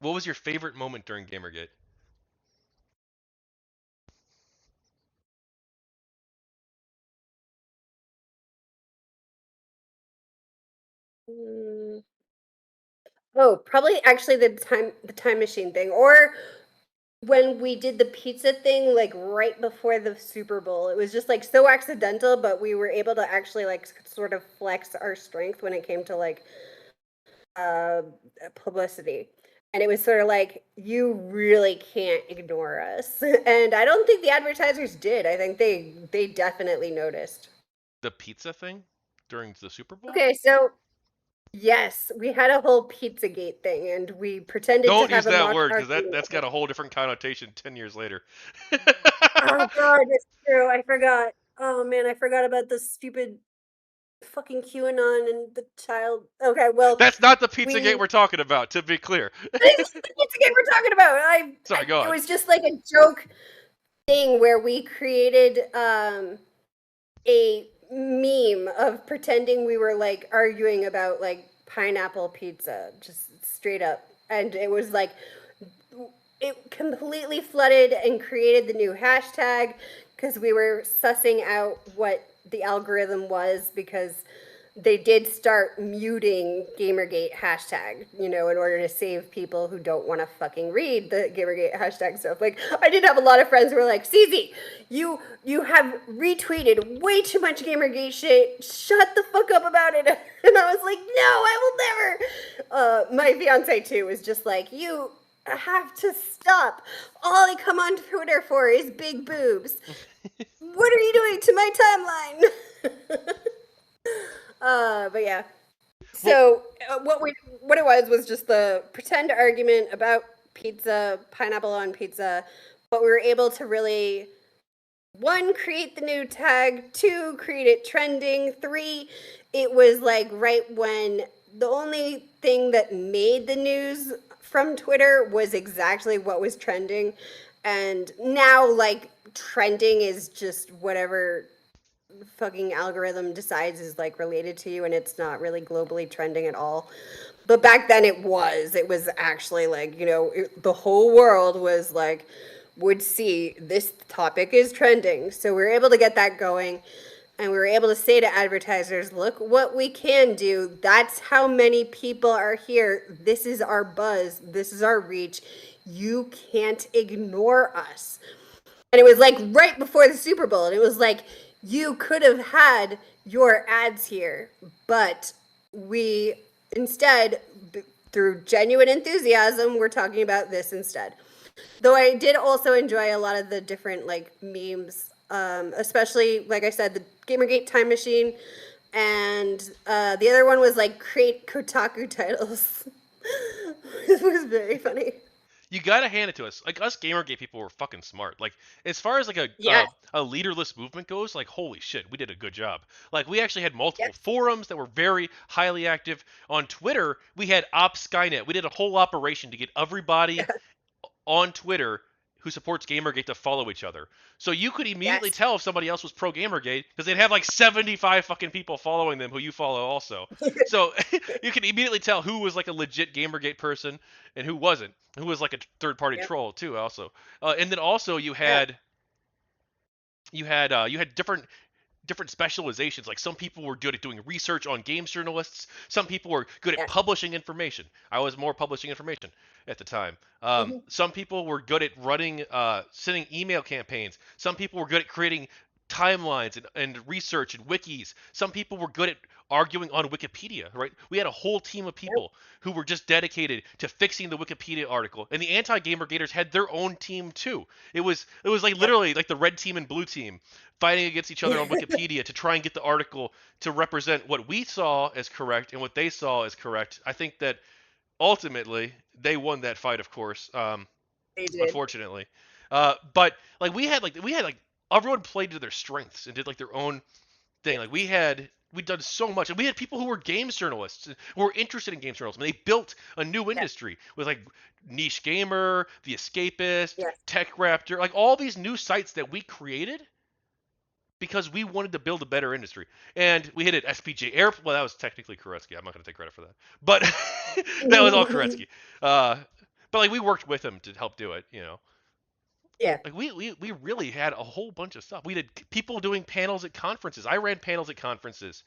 What was your favorite moment during GamerGate? Mm. Oh, probably actually the time machine thing, or when we did the pizza thing like right before the Super Bowl. It was just like so accidental, but we were able to actually like sort of flex our strength when it came to like uh publicity. And it was sort of like you really can't ignore us. And I don't think the advertisers did. I think they definitely noticed. The pizza thing during the Super Bowl? Okay, so yes, we had a whole Pizzagate thing, and we pretended to Don't use have a that mock word because argument. that's got a whole different connotation 10 years later. Oh god, it's true. I forgot. Oh man, I forgot about the stupid fucking QAnon and the child. Okay, well, That's not the Pizzagate we we're talking about, to be clear. this is the Pizzagate we're talking about. Sorry, go It on. was just like a joke thing where we created a meme of pretending we were like arguing about like pineapple pizza, just straight up. And it was like it completely flooded and created the new hashtag because we were sussing out what the algorithm was, because they did start muting Gamergate hashtag, in order to save people who don't want to fucking read the Gamergate hashtag stuff. Like, I did have a lot of friends who were like, CZ, you have retweeted way too much Gamergate shit. Shut the fuck up about it. And I was like, no, I will never. My fiance too was just like, you have to stop. All I come on Twitter for is big boobs. What are you doing to my timeline? But yeah. Well, So what it was just the pretend argument about pizza, pineapple on pizza, but we were able to really, one, create the new tag, two, create it trending, three, it was like right when the only thing that made the news from Twitter was exactly what was trending. And now like trending is just whatever fucking algorithm decides is like related to you, and it's not really globally trending at all. But back then it was actually like, the whole world was like, would see this topic is trending. So we were able to get that going, and we were able to say to advertisers, look what we can do. That's how many people are here. This is our buzz. This is our reach. You can't ignore us. And it was like right before the Super Bowl. And it was like, you could have had your ads here, but we instead, through genuine enthusiasm, we're talking about this instead. Though I did also enjoy a lot of the different like memes, especially like I said, the Gamergate time machine, and the other one was like create Kotaku titles. It was very funny. you gotta hand it to us. Like us Gamergate people were fucking smart. Like as far as like Yes. a leaderless movement goes, like holy shit, we did a good job. Like we actually had multiple Yes. forums that were very highly active. On Twitter, we had Op Skynet. We did a whole operation to get everybody on Twitter who supports Gamergate to follow each other. So you could immediately Yes. tell if somebody else was pro Gamergate because they'd have like 75 fucking people following them who you follow also. So you could immediately tell who was like a legit Gamergate person and who wasn't, who was like a third party Yep. troll too also. And then also Yeah. you had different specializations. Like some people were good at doing research on games journalists. Some people were good at Yeah. publishing information. I was more publishing information at the time. Mhm. Some people were good at running, sending email campaigns. Some people were good at creating timelines and research and wikis. Some people were good at arguing on Wikipedia, right? We had a whole team of Yep. people who were just dedicated to fixing the Wikipedia article. And the anti-gamer gators had their own team too. It was like Yep. literally like the red team and blue team fighting against each other on Wikipedia to try and get the article to represent what we saw as correct and what they saw as correct. I think that ultimately they won that fight, of course. They did. Unfortunately, but like we had like everyone played to their strengths and did like their own thing. Like we'd done so much, and we had people who were games journalists who were interested in games journalism. And they built a new Yeah. industry with like Niche Gamer, The Escapist, Yes. Tech Raptor, like all these new sites that we created because we wanted to build a better industry. And we hit it SPJ Air. Well, that was technically Koretsky. I'm not going to take credit for that, but that was all Koretsky. Uh, but like we worked with him to help do it. Yeah. Like we really had a whole bunch of stuff. We did people doing panels at conferences. I ran panels at conferences.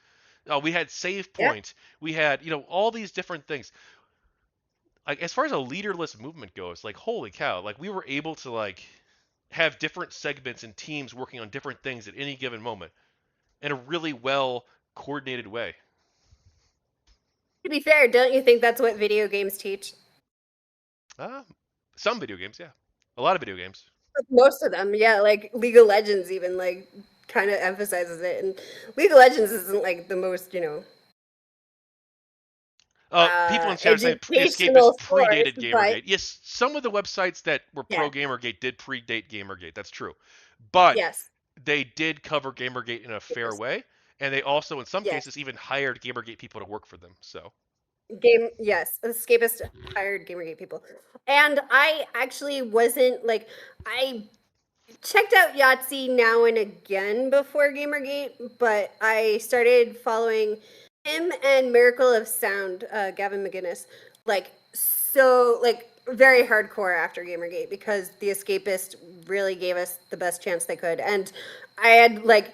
We had save Yeah. point. We had all these different things. Like as far as a leaderless movement goes, like holy cow, like we were able to like have different segments and teams working on different things at any given moment in a really well coordinated way. To be fair, don't you think that's what video games teach? Uh, some video games, yeah, a lot of video games. Most of them, yeah. Like League of Legends, even like kind of emphasizes it, and League of Legends isn't like the most, People in chat are saying educational Escapist source, predated but GamerGate. Yes, some of the websites that were yeah, pro GamerGate did predate GamerGate. That's true, but yes, they did cover GamerGate in a fair way, and they also, in some yes. cases, even hired GamerGate people to work for them. So, Yes, Escapist hired Gamergate people. And I actually wasn't like, I checked out Yahtzee now and again before Gamergate, but I started following him and Miracle of Sound, Gavin McGinnis, like, so, like, very hardcore after Gamergate because the Escapist really gave us the best chance they could. And I had, like,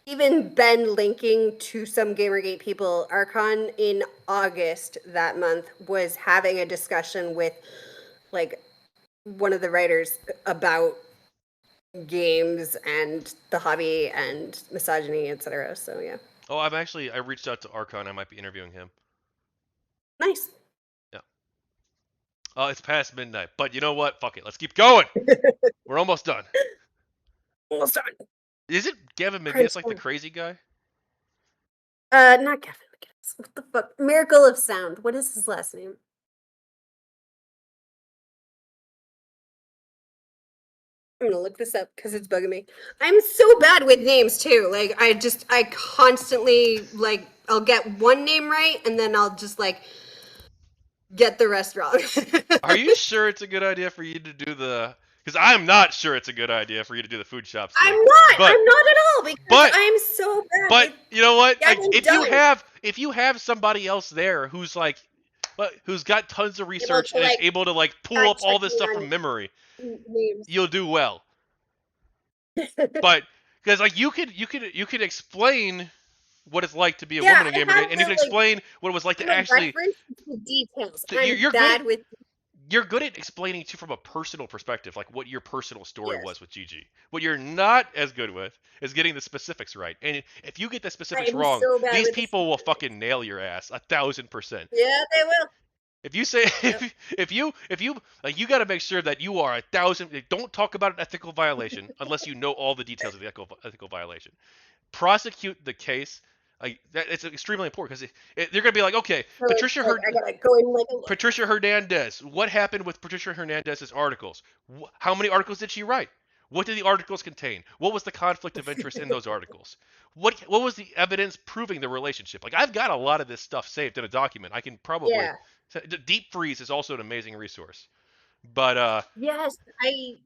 even been linking to some Gamergate people. Archon in August that month was having a discussion with like one of the writers about games and the hobby and misogyny, etc. So yeah, I reached out to Archon. I might be interviewing him. nice. Yeah. It's past midnight, but you know what? Fuck it. Let's keep going. We're almost done. Almost done. Is it Gavin McGinnis Prince. like the crazy guy? Not Gavin McGinnis. What the fuck? Miracle of Sound. What is his last name? I'm gonna look this up because it's bugging me. I'm so bad with names too. Like I constantly like I'll get one name right and then I'll just like get the rest wrong. Are you sure it's a good idea for you to do the? Because I'm not sure it's a good idea for you to do the Foodshops thing. But I'm not at all because but I'm so bad but with you know what? Like getting done. if you have somebody else there who's like, who's got tons of Able research to and is like able to like pull up fact all check this me stuff on from memory, names. you'll do well. But because like you could explain what it's like to be a Yeah, woman in I have Gamergate, and you the can like explain what it was like to the actually. reference to details. So I'm you're good at bad with explaining too from a personal perspective, like what your personal story yes. was with Gigi. What you're not as good with is getting the specifics right. And if you get the specifics I'm wrong, so bad these with the people will specifics. fucking nail your ass 1,000%. Yeah, they will. If you say Yep. if you like, you got to make sure that you are 1,000. Don't talk about an ethical violation unless you know all the details of the ethical violation. Prosecute the case. Like that, it's extremely important because they're gonna be like, okay, So it's like I gotta go in like a look. Patricia Hernandez. What happened with Patricia Hernandez's articles? How many articles did she write? What did the articles contain? What was the conflict of interest in those articles? What was the evidence proving the relationship? Like I've got a lot of this stuff saved in a document. I can probably Yeah. Deep Freeze is also an amazing resource. But Yes,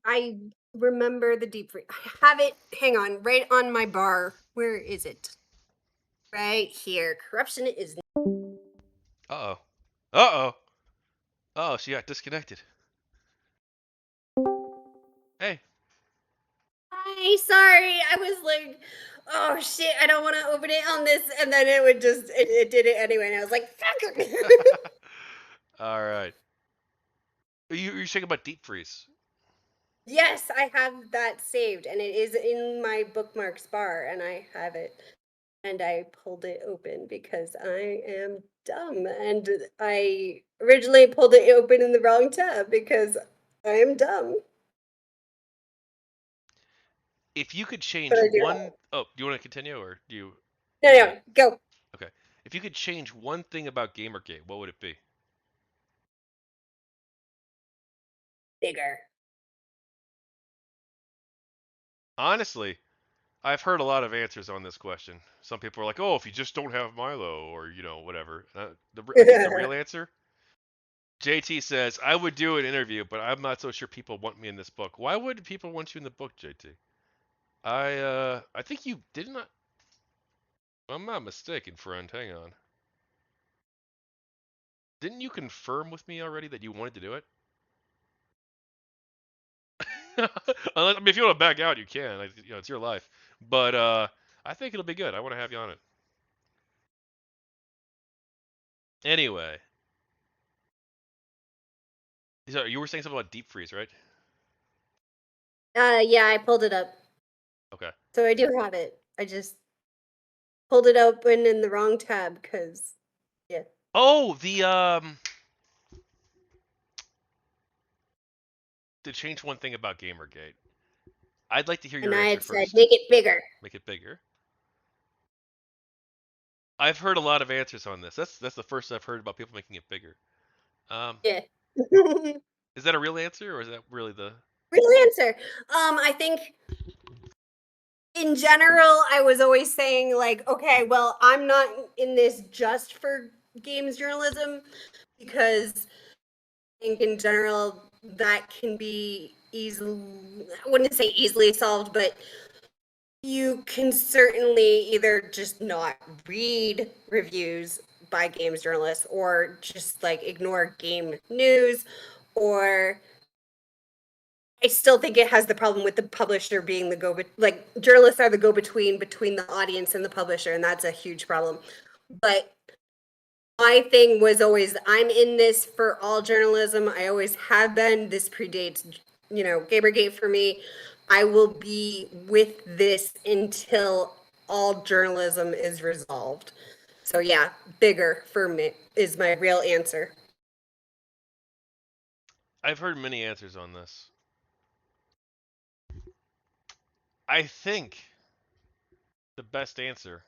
I remember the deep freeze. I have it. Hang on, right on my bar. Where is it? Right here. Corruption is. uh-oh. Uh-oh. Oh, she got disconnected. Hey. Hi, sorry. I was like, oh shit, I don't want to open it on this, and then it would just it did it anyway, and I was like, fuck it. All right. You're saying about Deep Freeze. Yes, I have that saved, and it is in my bookmarks bar, and I have it. And I pulled it open because I am dumb, and I originally pulled it open in the wrong tab because I am dumb. If you could But change I do have one, it. oh, do you want to continue or do you No, need me? no, go Okay. If you could change one thing about Gamergate, what would it be? bigger. Honestly, I've heard a lot of answers on this question. Some people are like, "Oh, if you just don't have Milo," or whatever. I think the real answer. JT says, "I would do an interview, but I'm not so sure people want me in this book." Why would people want you in the book, JT? I think you did not. I'm not mistaken, friend. Hang on. Didn't you confirm with me already that you wanted to do it? I mean, if you want to back out, you can. Like, it's your life. But I think it'll be good. I want to have you on it. Anyway, so you were saying something about deep freeze, right? Yeah, I pulled it up. Okay. So I do have it. I just pulled it open in the wrong tab because, yeah. Oh, to change one thing about GamerGate. I'd like to hear And your I answer had said, first. make it bigger. Make it bigger. I've heard a lot of answers on this. That's the first I've heard about people making it bigger. Um, Yeah. is that a real answer, or is that really the? Real answer. I think in general, I was always saying, like, okay, well, I'm not in this just for games journalism because I think in general that can be easily, I wouldn't say easily solved, but you can certainly either just not read reviews by games journalists or just like ignore game news, or I still think it has the problem with the publisher being the like journalists are the go between the audience and the publisher, and that's a huge problem. But my thing was always, I'm in this for all journalism. I always have been. This predates, Gamergate for me. I will be with this until all journalism is resolved. So yeah, bigger for me is my real answer. I've heard many answers on this. I think the best answer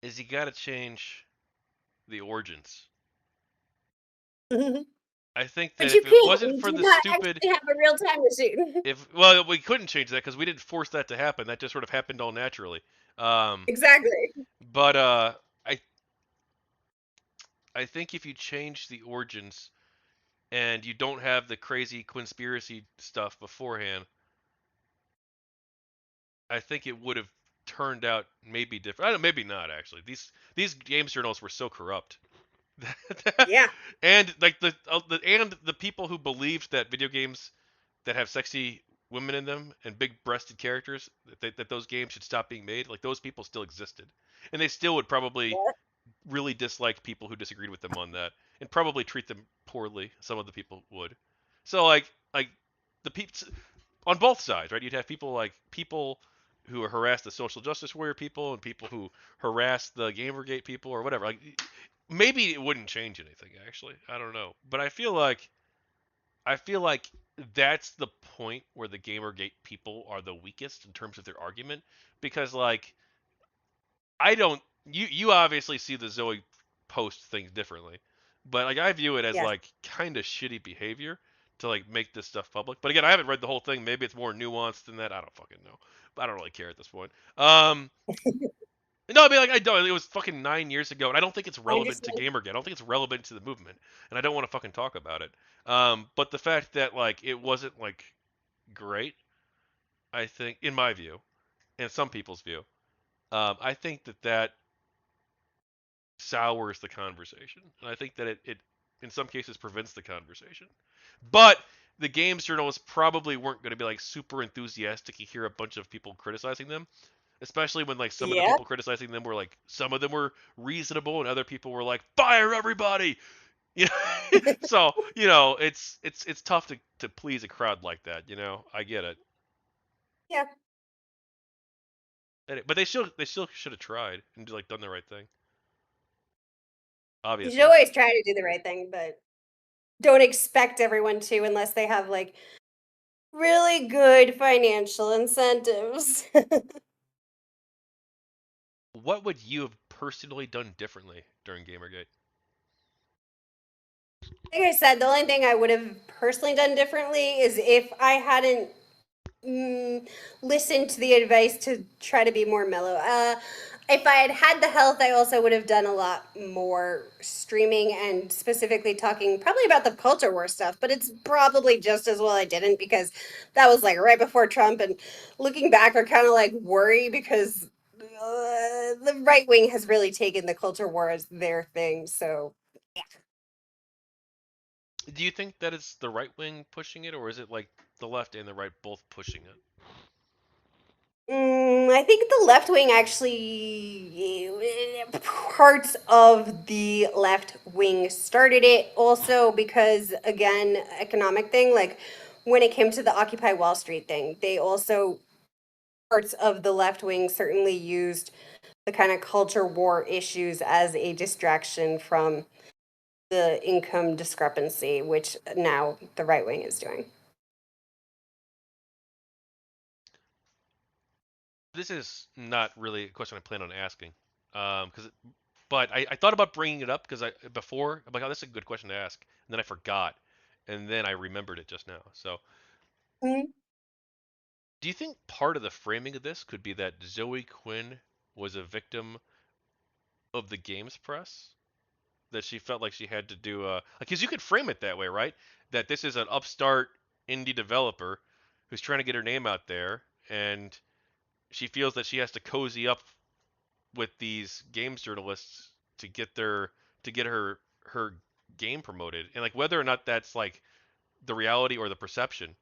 is you got to change the origins. But I think that you if it can't. wasn't We for do the not stupid, actually have a real time machine. if well, we couldn't change that because we didn't force that to happen. That just sort of happened all naturally. Um, Exactly. but I I think if you change the origins and you don't have the crazy conspiracy stuff beforehand, I think it would have turned out maybe different. I don't, maybe not actually. These games journals were so corrupt. Yeah. And like the people who believed that video games that have sexy women in them and big breasted characters that those games should stop being made, like those people still existed, and they still would probably really dislike people who disagreed with them on that, and probably treat them poorly. Some of the people would. So like the people on both sides, right? You'd have people who harass the social justice warrior people and people who harass the Gamergate people or whatever. Like maybe it wouldn't change anything actually. I don't know, but I feel like that's the point where the Gamergate people are the weakest in terms of their argument because like I don't you obviously see the Zoe post things differently. But like I view it as Yes. like kind of shitty behavior to like make this stuff public. But again, I haven't read the whole thing. Maybe it's more nuanced than that. I don't fucking know. But I don't really care at this point. No, I mean like I don't. It was fucking 9 years ago, and I don't think it's I relevant to understand. Gamergate. I don't think it's relevant to the movement, and I don't want to fucking talk about it. But the fact that like it wasn't like great, I think, in my view, and some people's view, I think that sours the conversation, and I think that it in some cases prevents the conversation. But the games journalists probably weren't going to be like super enthusiastic to hear a bunch of people criticizing them, especially when like some of the Yeah. people criticizing them were like some of them were reasonable and other people were like fire everybody. You know? So it's tough to please a crowd like that. I get it. Yeah. But they still should have tried and like done the right thing. You should Obviously. always try to do the right thing, but don't expect everyone to unless they have like really good financial incentives. What would you have personally done differently during Gamergate? Like I said, the only thing I would have personally done differently is if I hadn't listened to the advice to try to be more mellow. If I had had the health, I also would have done a lot more streaming and specifically talking probably about the culture war stuff, but it's probably just as well I didn't because that was like right before Trump. And looking back, I kind of like worry because the right wing has really taken the culture war as their thing. So, yeah. Do you think that it's the right wing pushing it, or is it like the left and the right both pushing it? I think the left wing actually, parts of the left wing started it also because, again, economic thing. Like when it came to the Occupy Wall Street thing, they also, parts of the left wing certainly used the kind of culture war issues as a distraction from the income discrepancy, which now the right wing is doing. This is not really a question I plan on asking, because, but I thought about bringing it up because I before I'm like, oh, this is a good question to ask, and then I forgot, and then I remembered it just now. So, Mhm. do you think part of the framing of this could be that Zoe Quinn was a victim of the games press? That she felt like she had to do because you could frame it that way, right? That this is an upstart indie developer who's trying to get her name out there, and she feels that she has to cozy up with these games journalists to get their to get her game promoted, and like whether or not that's like the reality or the perception,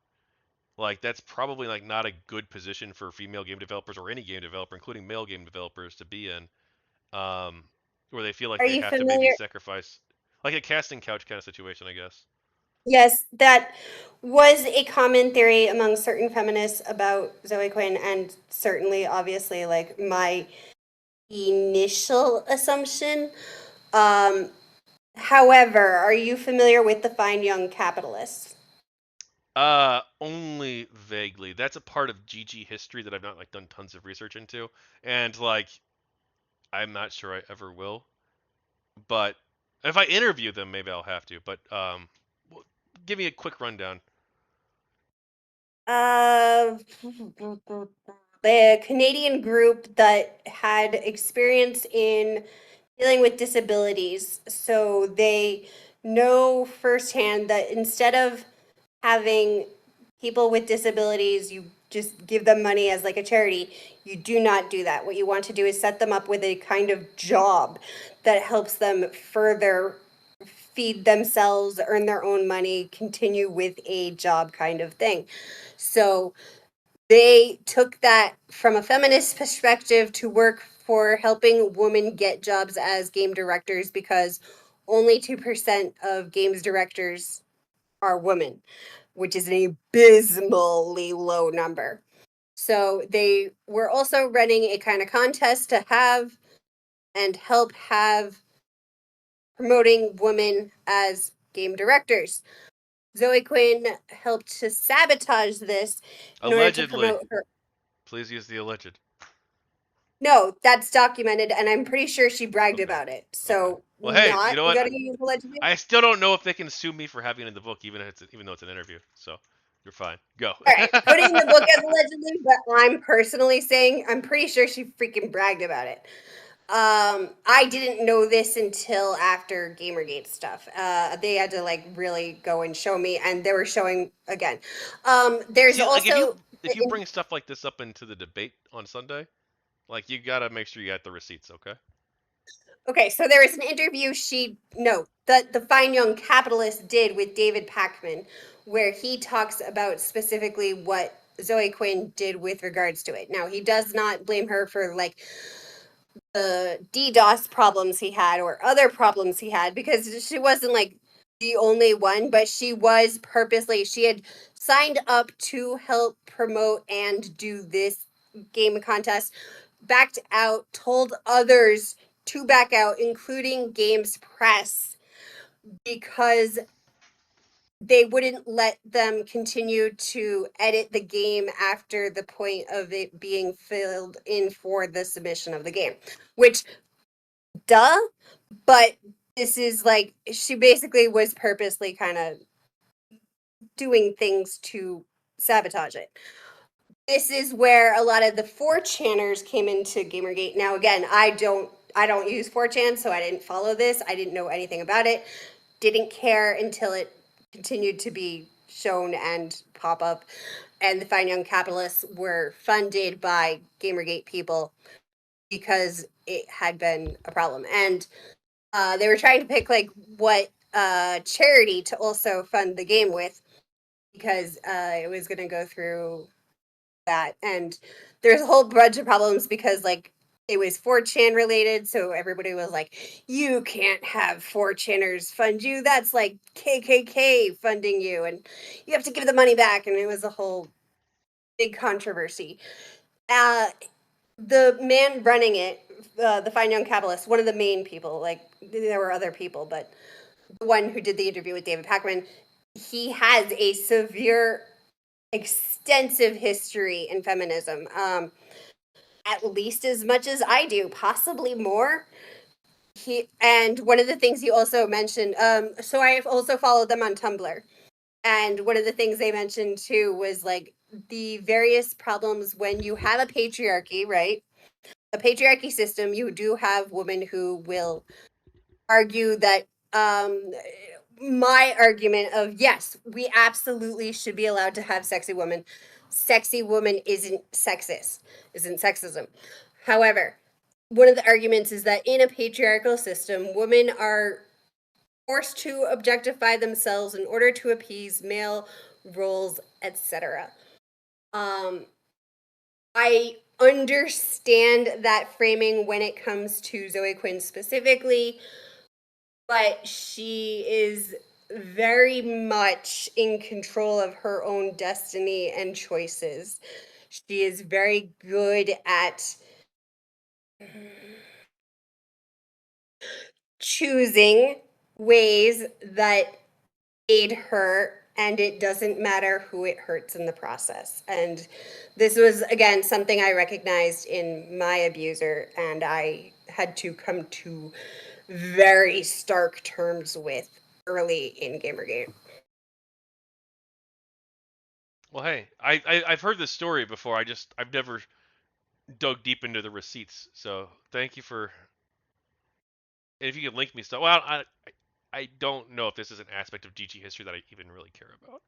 like that's probably like not a good position for female game developers or any game developer, including male game developers, to be in, um, where they feel like Are they you have to maybe familiar? sacrifice, like a casting couch kind of situation, I guess. Yes, that was a common theory among certain feminists about Zoe Quinn, and certainly, obviously, like my initial assumption. Um, However, are you familiar with the Fine Young Capitalist? Only vaguely. That's a part of GG history that I've not like done tons of research into, and like I'm not sure I ever will. But if I interview them, maybe I'll have to. But give me a quick rundown. Uh, the Canadian group that had experience in dealing with disabilities. So they know firsthand that instead of having people with disabilities, you just give them money as like a charity. You do not do that. What you want to do is set them up with a kind of job that helps them further feed themselves, earn their own money, continue with a job kind of thing. So they took that from a feminist perspective to work for helping women get jobs as game directors because only 2% of games directors are women, which is an abysmally low number. So they were also running a kind of contest to have and help have promoting women as game directors. Zoe Quinn helped to sabotage this in order to Allegedly, promote her. please use the alleged. No, that's documented, and I'm pretty sure she bragged Okay. about it. Okay. So Well, hey, you not know what? gonna use allegedly. I still don't know if they can sue me for having it in the book, even though it's an interview. So you're fine. Go. All right, put it in the book as allegedly, but I'm personally saying I'm pretty sure she freaking bragged about it. I didn't know this until after Gamergate stuff. They had to like really go and show me, and they were showing again. There's See, like also if you bring stuff like this up into the debate on Sunday, like you gotta make sure you got the receipts, okay? okay. So there was an interview she no the Fine Young Capitalist did with David Packman, where he talks about specifically what Zoe Quinn did with regards to it. Now he does not blame her for like the DDoS problems he had or other problems he had because she wasn't like the only one, but she was purposely, she had signed up to help promote and do this game contest, backed out, told others to back out, including Games Press, because they wouldn't let them continue to edit the game after the point of it being filled in for the submission of the game, which duh, but this is like she basically was purposely kind of doing things to sabotage it. This is where a lot of the 4chaners came into Gamergate. Now again, I don't use 4chan, so I didn't follow this. I didn't know anything about it. Didn't care until it continued to be shown and pop up. And the Fine Young Capitalists were funded by Gamergate people because it had been a problem. And they were trying to pick like what charity to also fund the game with, because it was going to go through that. And there's a whole bunch of problems because, like, it was 4chan related, so everybody was like, you can't have 4chaners fund you. That's like KKK funding you, and you have to give the money back. And it was a whole big controversy. Uh, the man running it, the Fine Young Capitalist, one of the main people, like, there were other people, but the one who did the interview with David Pakman, he has a severe, extensive history in feminism, at least as much as I do, possibly more. And one of the things he also mentioned, so I've also followed them on Tumblr, and one of the things they mentioned too was like the various problems when you have a patriarchy, right? A patriarchy system, you do have women who will argue that, my argument of, yes, we absolutely should be allowed to have sexy women. Sexy woman isn't sexist, isn't sexism. However, one of the arguments is that in a patriarchal system, women are forced to objectify themselves in order to appease male roles, etc. I understand that framing when it comes to Zoe Quinn specifically, but she is very much in control of her own destiny and choices. She is very good at choosing ways that aid her, and it doesn't matter who it hurts in the process. And this was, again, something I recognized in my abuser, and I had to come to very stark terms with early in Gamergate. Well, hey, I've heard this story before. I've never dug deep into the receipts. So thank you for. And if you could link me stuff. Well, I don't know if this is an aspect of GG history that I even really care about.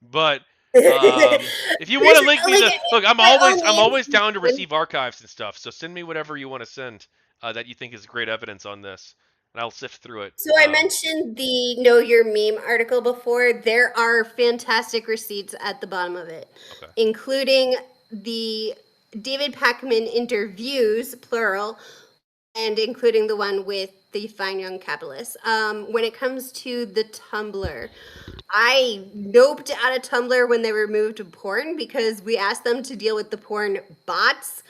But if you want to link me Like, the look, by all I'm means, always down to receive archives and stuff. So send me whatever you want to send that you think is great evidence on this, and I'll sift through it. so I mentioned the Know Your Meme article before. There are fantastic receipts at the bottom of it, Okay. including the David Pakman interviews, plural, and including the one with the Fine Young Capitalist. When it comes to the Tumblr, I noped out of Tumblr when they removed porn because we asked them to deal with the porn bots,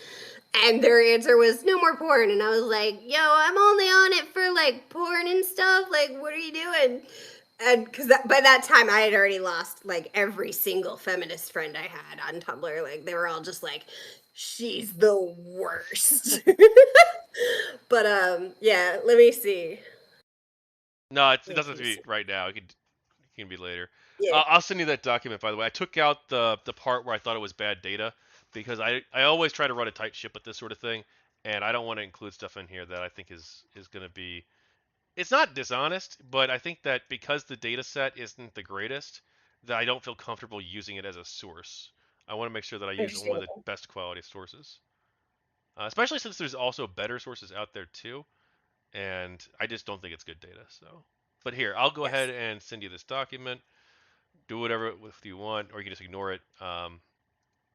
and their answer was no more porn. And I was like, yo, I'm only on it for like porn and stuff. Like, what are you doing? And because by that time I had already lost like every single feminist friend I had on Tumblr. Like, they were all just like, she's the worst. But yeah, let me see. No, it Let doesn't have to me see. be right now. It can be later. Yeah. I'll send you that document, by the way. I took out the part where I thought it was bad data because I always try to run a tight ship with this sort of thing, and I don't want to include stuff in here that I think is going to be. It's not dishonest, but I think that because the data set isn't the greatest, that I don't feel comfortable using it as a source. I want to make sure that I use only the Understandable. best quality sources, especially since there's also better sources out there too, and I just don't think it's good data. So, but here, I'll go ahead Yes. and send you this document. Do whatever with you want, or you can just ignore it.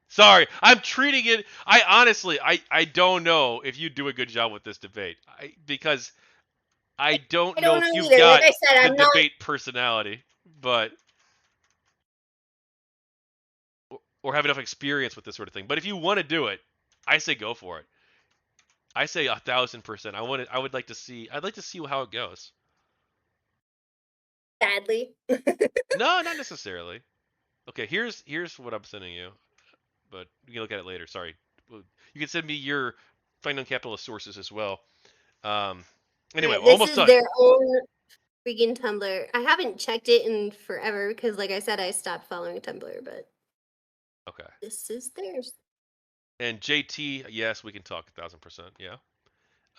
Sorry, I'm treating it. I honestly, I don't know if you do a good job with this debate, because I don't I know don't if know you've either. Like got I said, the I'm not. debate personality, but or have enough experience with this sort of thing. But if you want to do it, I say go for it. I say 1,000%. I would like to see. I'd like to see how it goes. Sadly. No, not necessarily. Okay, here's what I'm sending you, but you can look at it later. Sorry. You can send me your Finding Capitalist sources as well. Um, anyway, Alright, we're this almost is done. their own freaking Tumblr. I haven't checked it in forever because, like I said, I stopped following Tumblr, but Okay. this is theirs. And JT, yes, we can talk 1,000%. Yeah.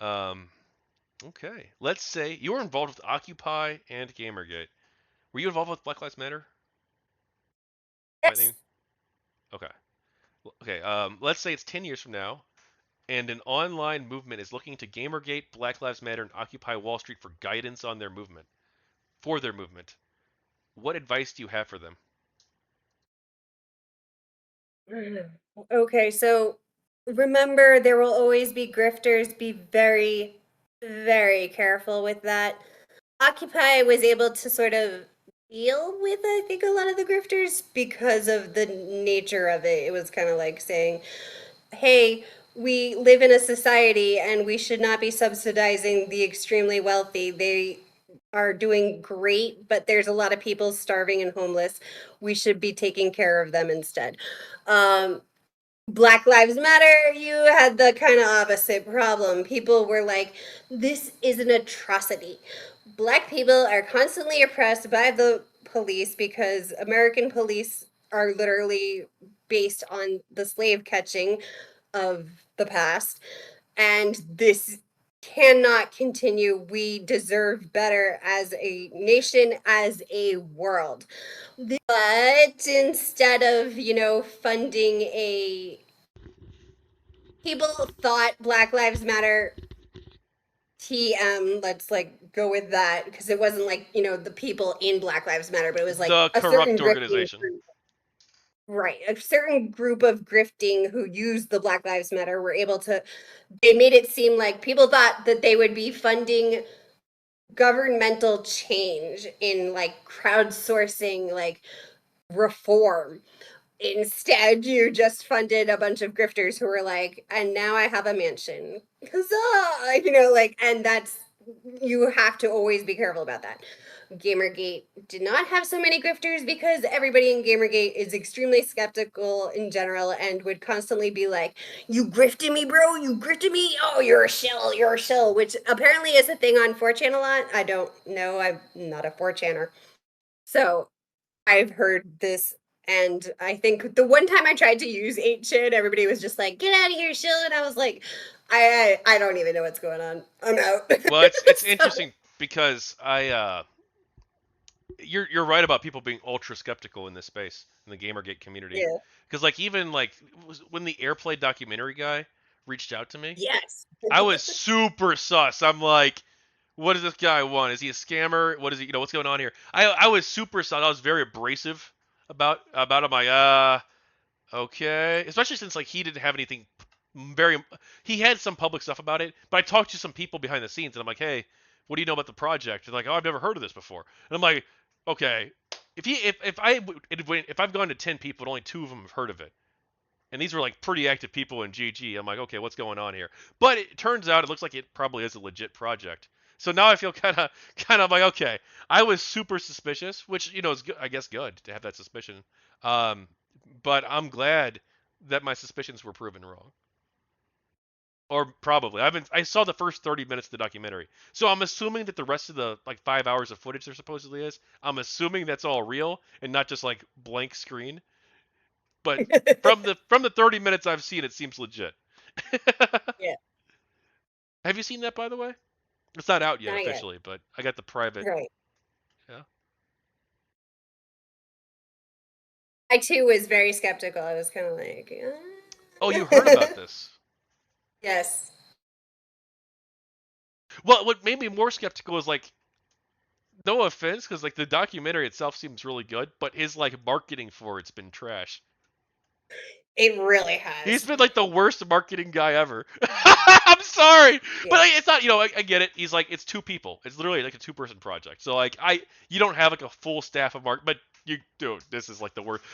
Um, okay. Let's say you were involved with Occupy and Gamergate. Were you involved with Black Lives Matter? Yes. Lightning? Okay. Okay. Let's say it's 10 years from now, and an online movement is looking to Gamergate, Black Lives Matter, and Occupy Wall Street for guidance on their movement. for their movement. What advice do you have for them? Okay, so remember, there will always be grifters. Be very, very careful with that. Occupy was able to sort of deal with, I think, a lot of the grifters because of the nature of it. It was kind of like saying, hey, we live in a society and we should not be subsidizing the extremely wealthy. They are doing great, but there's a lot of people starving and homeless. We should be taking care of them instead. Um, Black Lives Matter, you had the kind of opposite problem. People were like, this is an atrocity. Black people are constantly oppressed by the police because American police are literally based on the slave catching of the past. And this cannot continue. We deserve better as a nation, as a world. But instead of, funding a people thought Black Lives Matter TM, let's like go with that because it wasn't like, the people in Black Lives Matter, but it was like The a certain corrupt grifting organization. group. Right. A certain group of grifting who used the Black Lives Matter were able to, they made it seem like people thought that they would be funding governmental change in like crowdsourcing, like reform. Instead, you just funded a bunch of grifters who were like, and now I have a mansion. Huzzah! And that's, you have to always be careful about that. Gamergate did not have so many grifters because everybody in Gamergate is extremely skeptical in general and would constantly be like, you grifted me, bro, you grifted me. Oh, you're a shill, which apparently is a thing on 4chan a lot. I don't know. I'm not a 4chaner. So I've heard this, and I think the one time I tried to use 8chan, everybody was just like, "Get out of here, Shill," and I was like, I don't even know what's going on. I'm out." Well, it's So, interesting because you're right about people being ultra skeptical in this space in the GamerGate community. yeah. Because like even like when the Airplay documentary guy reached out to me, Yes. I was super sus. I'm like, what does this guy want? Is he a scammer? What is he? What's going on here? I was super sus. I was very abrasive about him. Like, okay, especially since like he didn't have anything very. He had some public stuff about it, but I talked to some people behind the scenes, and I'm like, hey, what do you know about the project? And like, oh, I've never heard of this before. And I'm like, okay, if I've gone to 10 people, and only 2 of them have heard of it, and these were like pretty active people in GG. I'm like, okay, what's going on here? But it turns out it looks like it probably is a legit project. So now I feel kind of like, okay, I was super suspicious, which is good, I guess good to have that suspicion. Um, but I'm glad that my suspicions were proven wrong. Or probably. I saw the first 30 minutes of the documentary. So I'm assuming that the rest of the like 5 hours of footage there supposedly is, I'm assuming that's all real and not just like blank screen. But from the 30 minutes I've seen, it seems legit. Yeah. Have you seen that, by the way? It's not out yet Not yet. officially, but I got the private. Right. Yeah. I too was very skeptical. I was kind of like, Oh, you heard about this? yes. Well, what made me more skeptical is like, no offense, because like the documentary itself seems really good, but his like marketing for it's been trash. It really He's has. been like the worst marketing guy ever. I'm sorry, but Yeah. like, it's not. I get it. He's like it's 2 people. It's literally like a 2-person project. So like you don't have like a full staff of but you do. This is like the worst.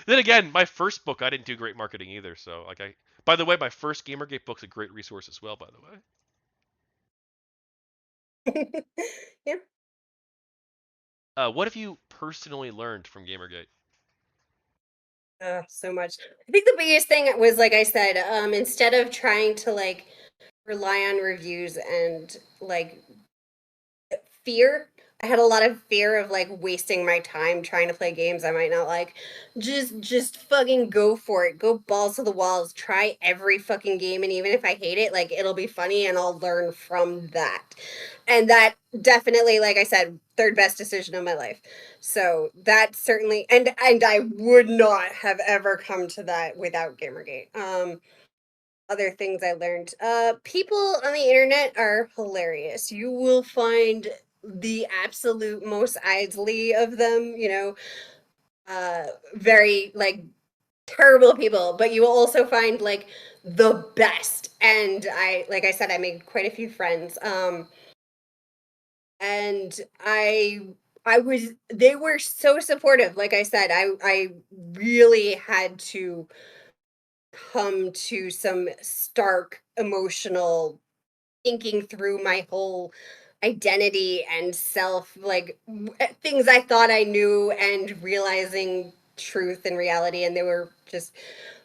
Then again, my first book I didn't do great marketing either. So like by the way, my first GamerGate book's a great resource as well. By the way, Yeah. what have you personally learned from GamerGate? So much. I think the biggest thing was, like I said, instead of trying to like rely on reviews and like fear. I had a lot of fear of like wasting my time trying to play games I might not like. Just fucking go for it. Go balls to the walls. Try every fucking game, and even if I hate it, like it'll be funny and I'll learn from that. And that definitely, like I said, third best decision of my life. So that certainly, and I would not have ever come to that without Gamergate. Other things I learned. People on the internet are hilarious. You will find the absolute most idly of them, very like terrible people, but you will also find like the best. And like I said, I made quite a few friends. And I was they were so supportive. Like I said, I really had to come to some stark emotional thinking through my whole identity and self, like things I thought I knew and realizing truth and reality. And they were just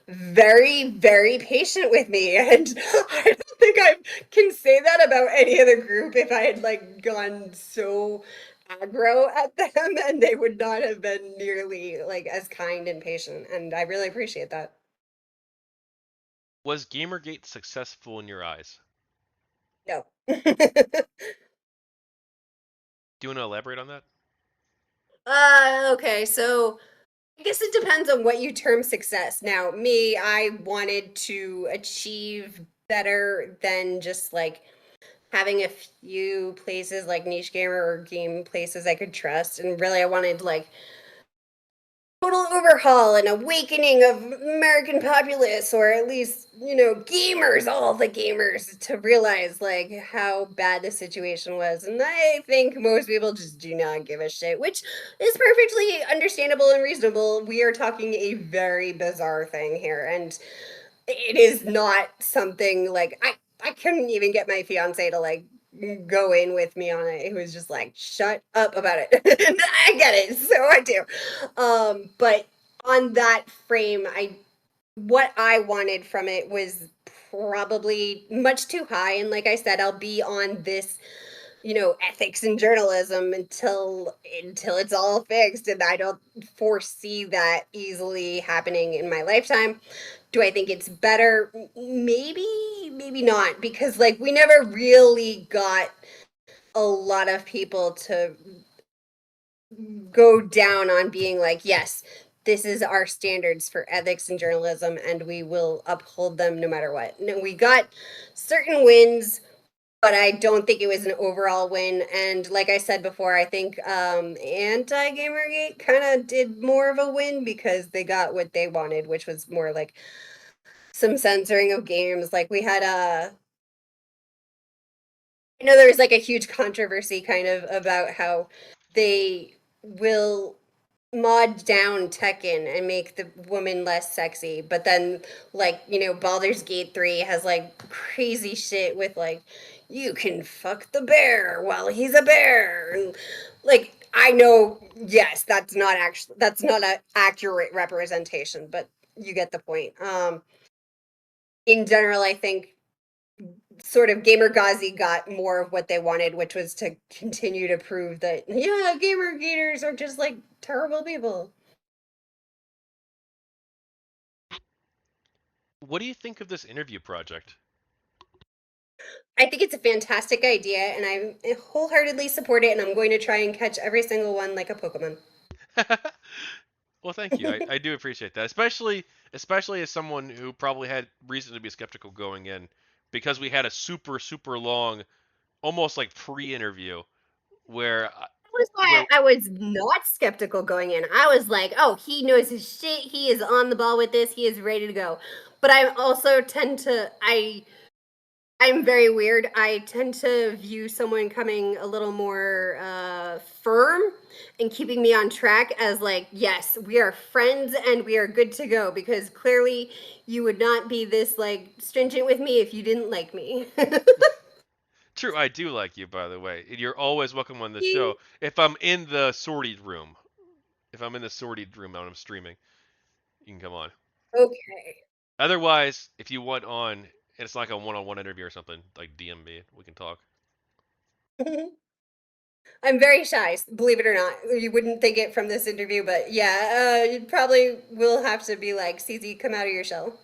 very, very patient with me. And I don't think I can say that about any other group if I had like gone so aggro at them, and they would not have been nearly like as kind and patient. And I really appreciate that. Was Gamergate successful in your eyes? No. Do you want to elaborate on that? Okay, so I guess it depends on what you term success. Now, me, I wanted to achieve better than just like having a few places like Niche Gamer or game places I could trust. And really, I wanted like total overhaul and awakening of American populace, or at least, gamers, all the gamers, to realize like how bad the situation was. And I think most people just do not give a shit, which is perfectly understandable and reasonable. We are talking a very bizarre thing here, and it is not something like I couldn't even get my fiance to like go in with me on it. He was just like, shut up about it. And I get it, so I do. But on that frame, I what I wanted from it was probably much too high. And like I said, I'll be on this, ethics and journalism until it's all fixed, and I don't foresee that easily happening in my lifetime. Do I think it's better? Maybe, maybe not, because like we never really got a lot of people to go down on being like, yes, this is our standards for ethics and journalism, and we will uphold them no matter what. No, we got certain wins, but I don't think it was an overall win. And like I said before, I think anti Gamergate kind of did more of a win because they got what they wanted, which was more like some censoring of games. Like we had I know there was like a huge controversy kind of about how they will mod down Tekken and make the woman less sexy, but then like, Baldur's Gate 3 has like crazy shit with like you can fuck the bear while he's a bear. And like I know, yes, that's not an accurate representation, but you get the point. In general, I think sort of Gamer Gazi got more of what they wanted, which was to continue to prove that, yeah, Gamer Gators are just like terrible people. What do you think of this interview project? I think it's a fantastic idea, and I wholeheartedly support it, and I'm going to try and catch every single one like a Pokemon. Well, thank you. I do appreciate that, especially as someone who probably had reason to be skeptical going in, because we had a super long, almost like pre-interview where Was where why I was not skeptical going in. I was like, oh, he knows his shit. He is on the ball with this. He is ready to go. But I also tend to I'm very weird. I tend to view someone coming a little more firm and keeping me on track as like, yes, we are friends and we are good to go, because clearly you would not be this like stringent with me if you didn't like me. true, I do like you, by the way. You're always welcome on the show. If I'm in the sorted room, if I'm in the sorted room when I'm streaming, you can come on. Okay. Otherwise, if you want on, and it's like a one-on-one interview or something, like DM me, we can talk. I'm very shy, believe it or not. You wouldn't think it from this interview, but yeah, you probably will have to be like, CZ, come out of your shell.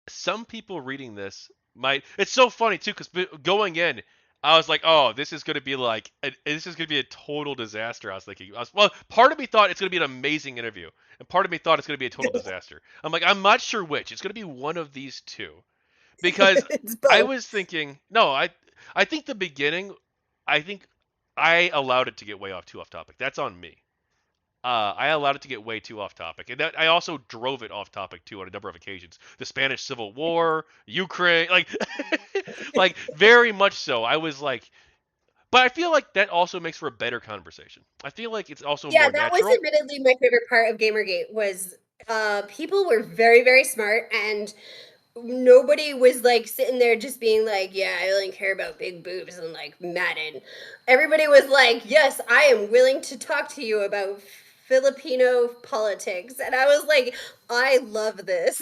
Some people reading this might. It's so funny too, because going in, I was like, "Oh, this is gonna be like, this is gonna be a total disaster." I was thinking, well, part of me thought it's gonna be an amazing interview, and part of me thought it's gonna be a total disaster. I'm like, I'm not sure which. It's gonna be one of these two, because It's I both. was thinking, no, I think the beginning I think I allowed it to get way too off topic. That's on me. I allowed it to get way too off topic, and that I also drove it off topic too on a number of occasions. The Spanish Civil War, Ukraine, like, like very much so. I was like, but I feel like that also makes for a better conversation. I feel like it's also Yeah, more that was natural. admittedly my favorite part of Gamergate was people were very, very smart and nobody was like sitting there just being like, yeah, I only care about big boobs and like Madden. Everybody was like, yes, I am willing to talk to you about Filipino politics. And I was like, I love this.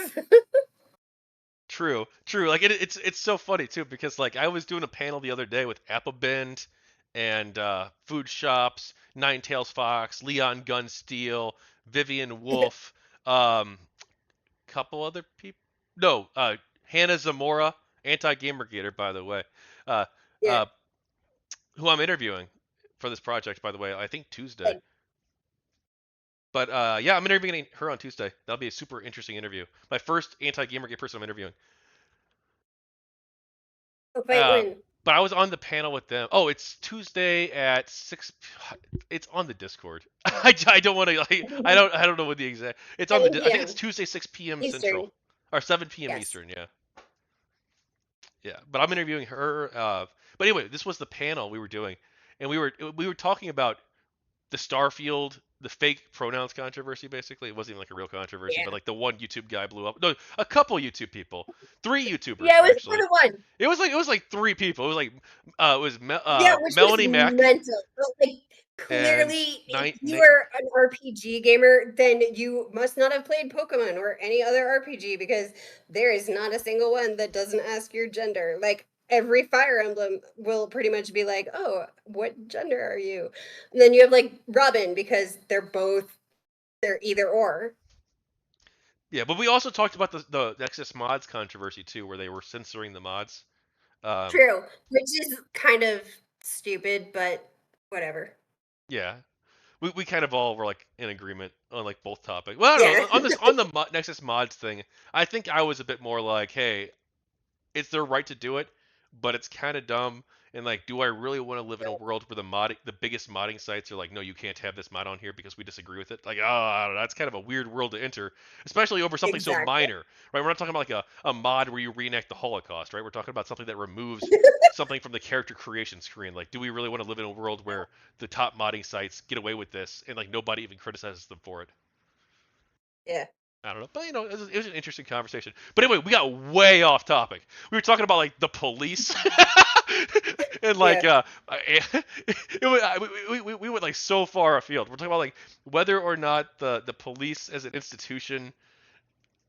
True, true. Like it's so funny too because like I was doing a panel the other day with Applebend and Foodshops, Ninetales Fox, Leon Gunsteel, Vivian Wolf, couple other people. No, Hannah Zamora, anti-gamergator, by the way, uh, Yeah. uh, who I'm interviewing for this project, by the way. I think Tuesday. Like, But yeah, I'm interviewing her on Tuesday. That'll be a super interesting interview. My first anti-gamergate person I'm interviewing. fight Uh, win. but I was on the panel with them. Oh, it's Tuesday at 6. It's on the Discord. I don't want to. Like, I don't know what the exact. It's on the. 7 I think p.m. it's Tuesday 6 p.m. Central Eastern. or 7 p.m. Yes. Eastern. Yeah. Yeah, but I'm interviewing her. But anyway, this was the panel we were doing, and we were talking about the Starfield, the fake pronouns controversy. Basically, it wasn't even like a real controversy, Yeah. but like the one YouTube guy blew up. No, a couple YouTube people, 3 YouTubers Yeah, it was more actually. than one. It was like 3 people. It was like Yeah, which was Melanie Mack mental. But, like, and clearly, if nine. you are an RPG gamer, then you must not have played Pokemon or any other RPG because there is not a single one that doesn't ask your gender. Like, every Fire Emblem will pretty much be like, oh, what gender are you? And then you have, like, Robin because they're either or. Yeah, but we also talked about the Nexus mods controversy too, where they were censoring the mods. Um, True, which is kind of stupid, but whatever. yeah, we kind of all were like in agreement on like both topics. Well, I don't Yeah. know. On the Nexus mods thing, I think I was a bit more like, hey, it's their right to do it, but it's kind of dumb. And like, do I really want to live in a world where the biggest modding sites are like, no, you can't have this mod on here because we disagree with it? Like, oh, I don't know, that's kind of a weird world to enter, especially over something so Exactly. minor, right? We're not talking about like a mod where you reenact the Holocaust, right? We're talking about something that removes something from the character creation screen. Like, do we really want to live in a world where the top modding sites get away with this and like nobody even criticizes them for it? Yeah. I don't know, but it was an interesting conversation. But anyway, we got way off topic. We were talking about like the police, and like Yeah. we went like so far afield. We're talking about like whether or not the police as an institution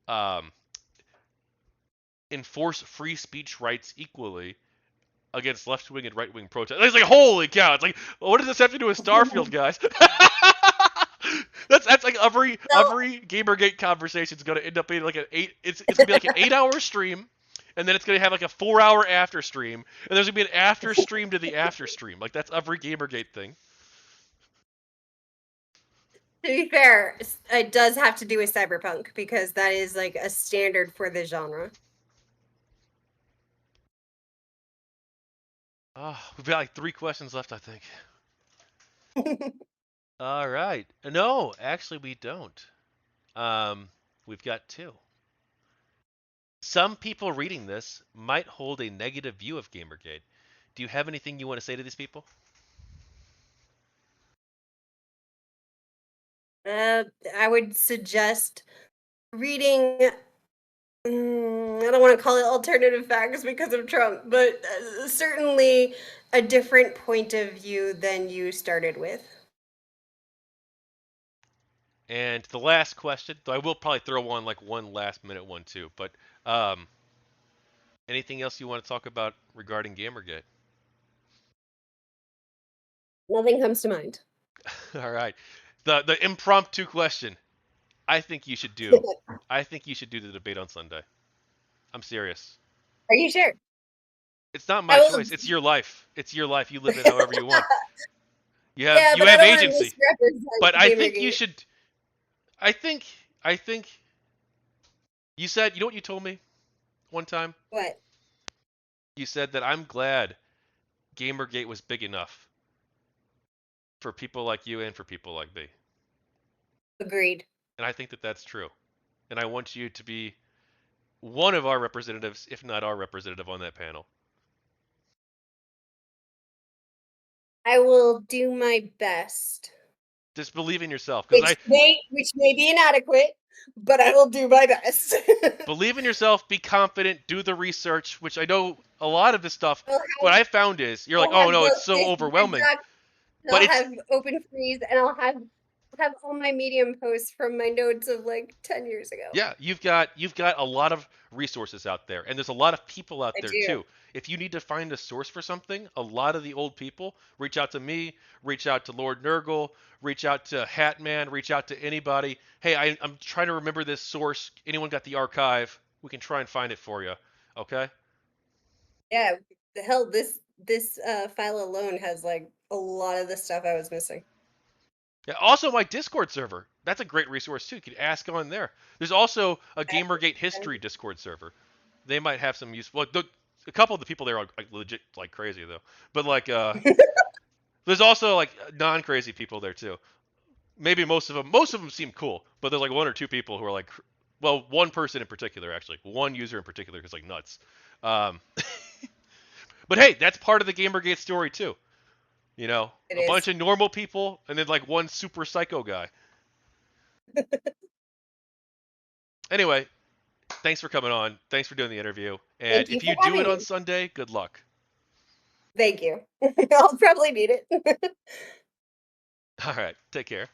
um, enforce free speech rights equally against left wing and right wing protests. It's like holy cow! It's like what does this have to do with Starfield, guys? That's like Well, every GamerGate conversation is gonna end up being like an eight. It's gonna be like an 8 hour stream, and then it's gonna have like a 4 hour after stream, and there's gonna be an after stream to the after stream. Like that's every GamerGate thing. to be fair, it does have to do with cyberpunk because that is like a standard for the genre. Oh, we've got like 3 questions left, I think. All right. No, actually, we don't. Um, we've got 2. Some people reading this might hold a negative view of GamerGate. Do you have anything you want to say to these people? I would suggest reading. I don't want to call it alternative facts because of Trump, but certainly a different point of view than you started with. And the last question, though I will probably throw one last minute one too, but um, anything else you want to talk about regarding Gamergate? Nothing comes to mind. All right. The impromptu question. I think you should do. I think you should do the debate on Sunday. I'm serious. Are you sure? It's not I my will. choice. It's your life. It's your life. You live it however you want. You have Yeah, you but I have don't want to agency. misrepresent But I think you Gamergate. should. I think you said. You know what you told me one time? What? You said that I'm glad GamerGate was big enough for people like you and for people like me. Agreed. And I think that that's true. And I want you to be one of our representatives, if not our representative on that panel. I will do my best. Just believe in yourself, which may be inadequate, but I will do my best. Believe in yourself, be confident, do the research, which I know a lot of this stuff, what I found is, you're like, oh no, it's so overwhelming. But I'll have open freeze, and I'll have all my Medium posts from my notes of like 10 years ago. Yeah, you've got a lot of resources out there, and there's a lot of people out there too. If you need to find a source for something, a lot of the old people reach out to me, reach out to Lord Nurgle, reach out to Hatman, reach out to anybody. Hey, I'm trying to remember this source. Anyone got the archive? We can try and find it for you. Okay? Yeah, the hell, this file alone has like a lot of the stuff I was missing. Yeah, also my Discord server. That's a great resource too. You could ask on there. There's also a GamerGate history Discord server. They might have some use. Well, a couple of the people there are like legit like crazy though. But like there's also like non-crazy people there too. Maybe most of them seem cool, but there's like one or two people who are like, well, one person in particular actually, one user in particular who's like nuts. But hey, that's part of the GamerGate story too. You know, a bunch of normal people and then like one super psycho guy. Anyway, thanks for coming on. Thanks for doing the interview. And if you do it on Sunday, good luck. Thank you. I'll probably need it. All right. Take care.